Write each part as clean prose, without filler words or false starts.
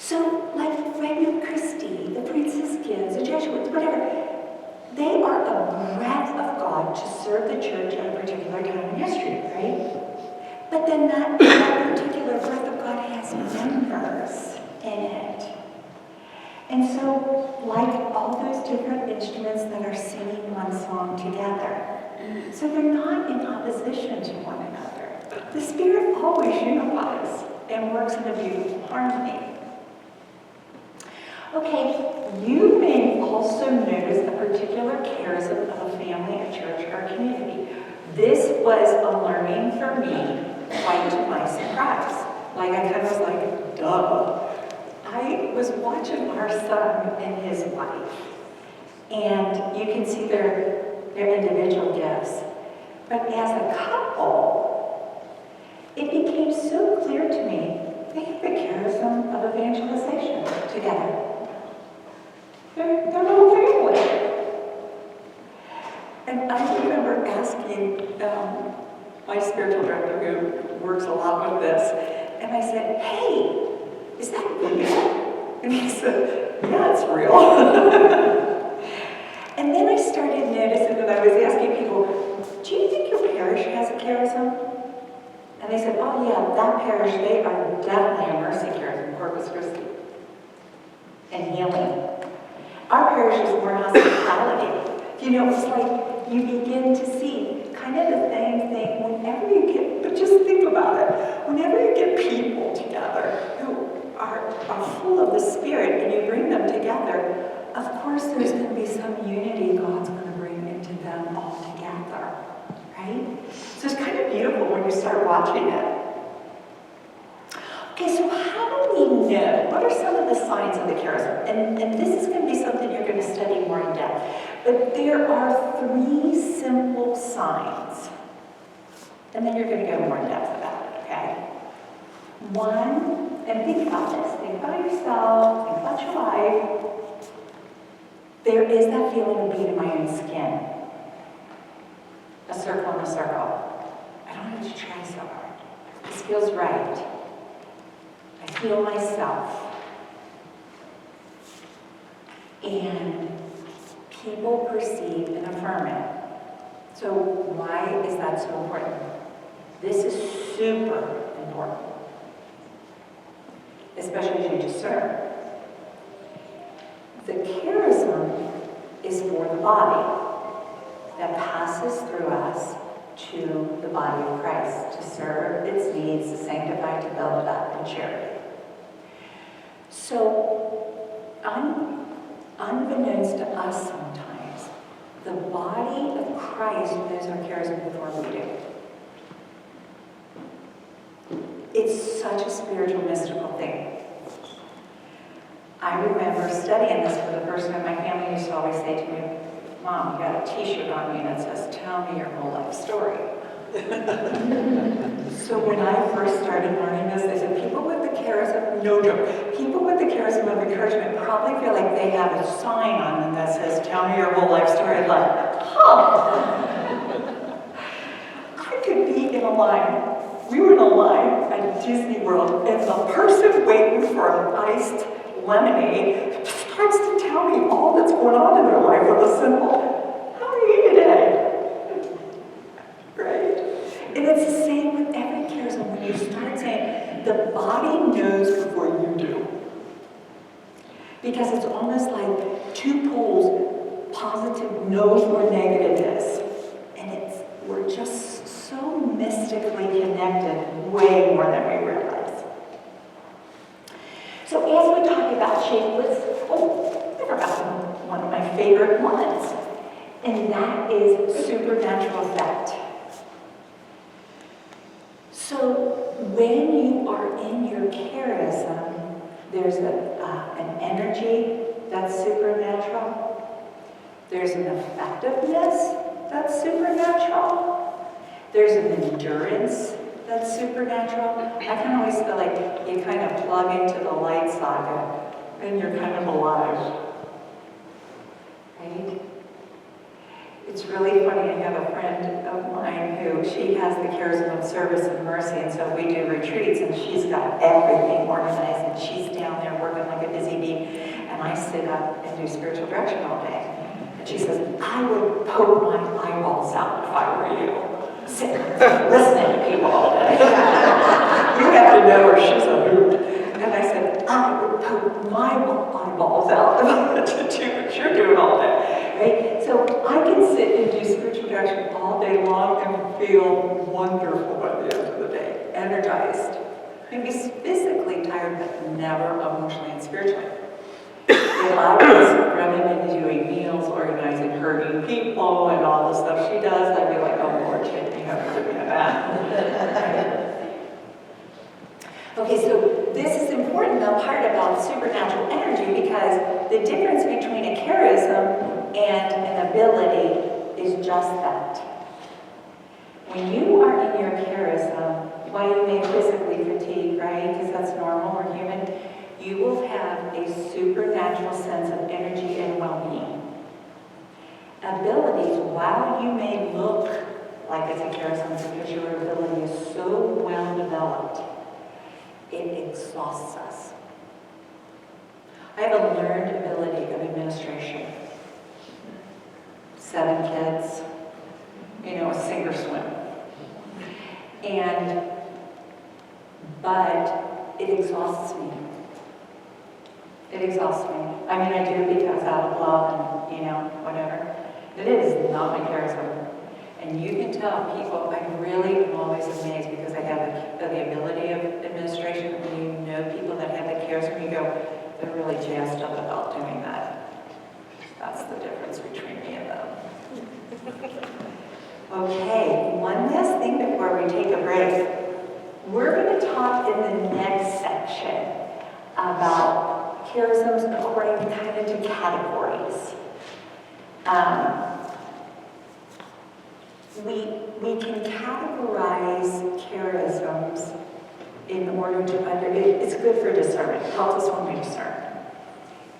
So, like Regnum Christi, the Franciscans, the Jesuits, whatever, they are a breath of God to serve the church at a particular time in history, right? But then that particular breath of God has members in it. And so, like all those different instruments that are singing one song together, so they're not in opposition to one another. The Spirit always unifies and works in a beautiful harmony. Okay, you may also notice a particular charism of a family, a church, or a community. This was a learning for me, quite to my surprise. Like, I kind of was like, duh. I was watching our son and his wife, and you can see their individual gifts. But as a couple, it became so clear to me, they have the charism of evangelization together. They're a little family. And I remember asking my spiritual director, who works a lot with this, and I said, hey, is that real? And he said, yeah, it's real. And then I started noticing that I was asking people, do you think your parish has a charism? And they said, oh yeah, that parish, they are definitely a mercy charism, Corpus Christi, and healing. Our parish is more hospitality. You know, it's like you begin to see kind of the same thing whenever you get, but just think about it, whenever you get people together who are full of the Spirit and you bring them together, of course there's going to be some unity God's going to bring into them all together, right? So it's kind of beautiful when you start watching it. Okay, so how do we know? What are some of the signs of the charism? And this is going to be something you're going to study more in depth. But there are 3 simple signs. And then you're going to go more in depth about it, okay? 1, and think about this. Think about yourself. Think about your life. There is that feeling of being in my own skin. A circle in a circle. I don't have to try so hard. This feels right. I feel myself. And people perceive and affirm it. So why is that so important? This is super important, especially as you discern. The charism is for the body that passes through us to the body of Christ to serve its needs, to sanctify, to build up in charity. So, unbeknownst to us sometimes, the body of Christ knows our charism before we do. It's such a spiritual, mystical thing. I remember studying this for the first time. My family used to always say to me, Mom, you got a t-shirt on you that says, tell me your whole life story. So when I first started learning this, they said, people with the charism, no joke, people with the charism of encouragement probably feel like they have a sign on them that says, tell me your whole life story. I'm like, huh. I could be in a line. We were in a line at Disney World, and the person waiting for an iced lemonade starts to tell me all that's going on in their life with a simple, how are you today? Right? And it's the same with every charism. When you start saying, the body knows before you do. Because it's almost like 2 poles, positive knows where negative is. And we're just so mystically connected, way more than we realize. So as we talk about shapeless, I forgot one of my favorite ones, and that is supernatural effect. So when you are in your charism, there's an energy that's supernatural. There's an effectiveness that's supernatural. There's an endurance that's supernatural. I can always feel like you kind of plug into the light socket and you're kind of alive. Right? It's really funny. I have a friend of mine who, she has the charism of service and mercy, and so we do retreats, and she's got everything organized, and she's down there working sit up and do spiritual direction all day. And she says, I would poke my eyeballs out if I were you. Sitting listening to people all day. You have to know her, she's a hoot. And I said, I would poke my eyeballs out to do what you're doing all day. Right? So I can sit and do spiritual direction all day long and feel wonderful by the end of the day, energized. Maybe physically tired, but never emotionally and spiritually. If I was running into doing meals, organizing, herding people, and all the stuff she does, I'd be like, oh Lord, take me home, give me a bath. Okay, so this is important, the part about supernatural energy, because the difference between a charism and an ability is just that. When you are in your charism, while you may physically fatigue, right, because that's normal, we're human, you will have a supernatural sense of energy and well-being. Abilities, while you may look like it's a charism because your ability is so well developed, it exhausts us. I have a learned ability of administration. 7 kids, a sink or swim. But it exhausts me. It exhausts me. I mean, I do because out of love and, whatever. It is not my charism. And you can tell people, I really am always amazed because I have the ability of administration. When you know people that have the charism, you go, they're really jazzed up about doing that. That's the difference between me and them. Okay, one last thing before we take a break. We're going to talk in the next section about charisms according kind of to categories. We can categorize charisms in order to it's good for discernment. It helps us when we discern.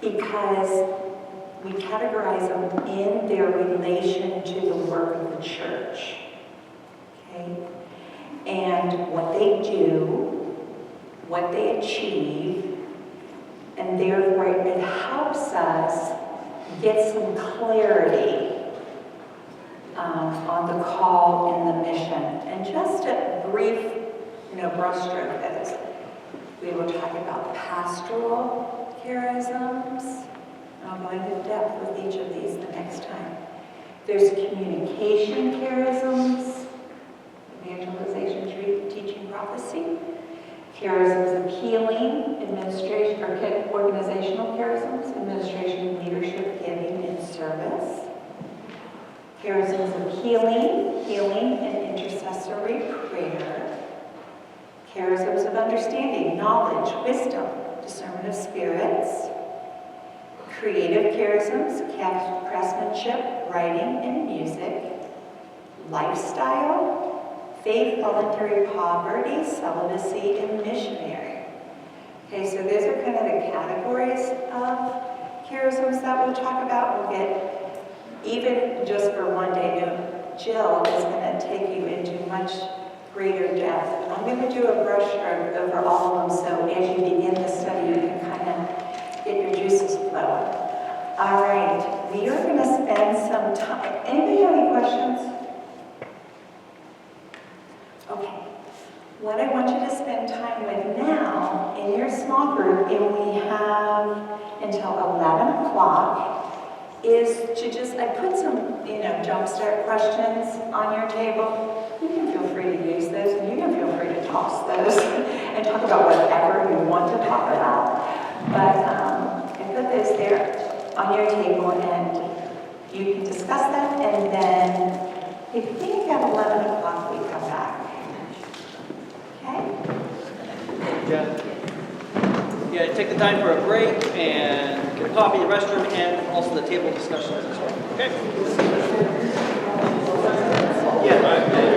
Because we categorize them in their relation to the work of the church. Okay? And what they do, what they achieve, and therefore it helps us get some clarity on the call and the mission. And just a brief, brushstroke of this. We will talk about pastoral charisms. I'll go into depth with each of these the next time. There's communication charisms, evangelization, teaching, prophecy. Charisms of healing, administration, or organizational charisms, administration, leadership, giving, and service. Charisms of healing and intercessory prayer. Charisms of understanding, knowledge, wisdom, discernment of spirits. Creative charisms, craftsmanship, writing, and music. Lifestyle, faith, voluntary poverty, celibacy, and missionary. Okay, so those are kind of the categories of charisms that we'll talk about. We'll get, even just for one day, Jill is going to take you into much greater depth. I'm going to do a brushstroke over all of them, so as you begin the study, you can kind of get your juices flowing. All right, we are going to spend some time. Anybody have any questions? Okay. What I want you to spend time with now in your small group, and we have until 11 o'clock, is to just, I put some, jumpstart questions on your table. You can feel free to use those, and you can feel free to toss those and talk about whatever you want to talk about. But I put those there on your table, and you can discuss them, and then I think at 11 o'clock we come back. Okay? Yeah, take the time for a break and get a coffee in the restroom and also the table discussions as well. Okay? Yeah.